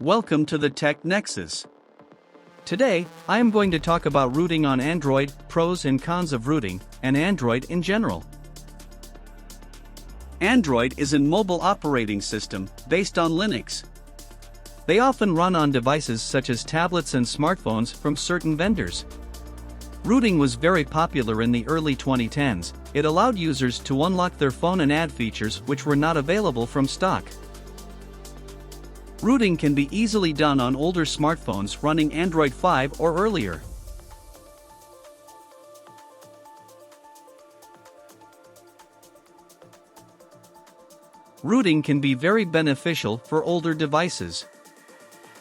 Welcome to the Tech Nexus. Today, I am going to talk about rooting on Android, pros and cons of rooting, and Android in general. Android is a mobile operating system based on Linux. They often run on devices such as tablets and smartphones from certain vendors. Rooting was very popular in the early 2010s. It allowed users to unlock their phone and add features which were not available from stock. Rooting can be easily done on older smartphones running Android 5 or earlier. Rooting can be very beneficial for older devices.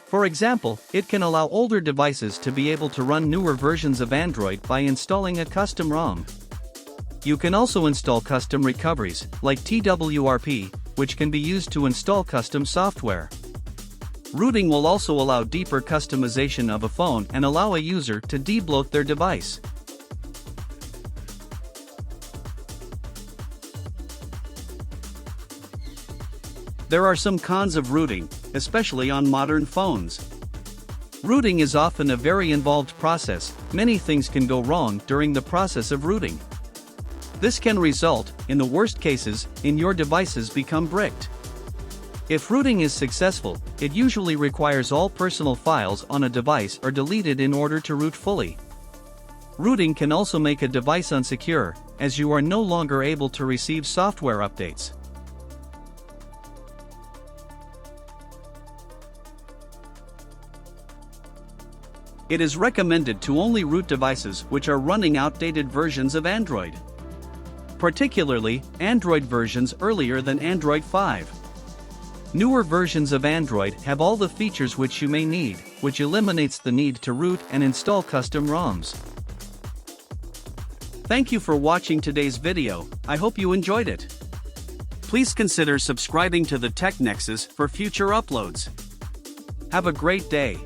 For example, it can allow older devices to be able to run newer versions of Android by installing a custom ROM. You can also install custom recoveries, like twrp, which can be used to install custom software. Rooting will also allow deeper customization of a phone and allow a user to debloat their device. There are some cons of rooting, especially on modern phones. Rooting is often a very involved process. Many things can go wrong during the process of rooting. This can result, in the worst cases, in your devices become bricked. If rooting is successful, it usually requires all personal files on a device are deleted in order to root fully. Rooting can also make a device unsecure, as you are no longer able to receive software updates. It is recommended to only root devices which are running outdated versions of Android. Particularly, Android versions earlier than Android 5. Newer versions of Android have all the features which you may need, which eliminates the need to root and install custom ROMs. Thank you for watching today's video. I hope you enjoyed it. Please consider subscribing to the Tech Nexus for future uploads. Have a great day.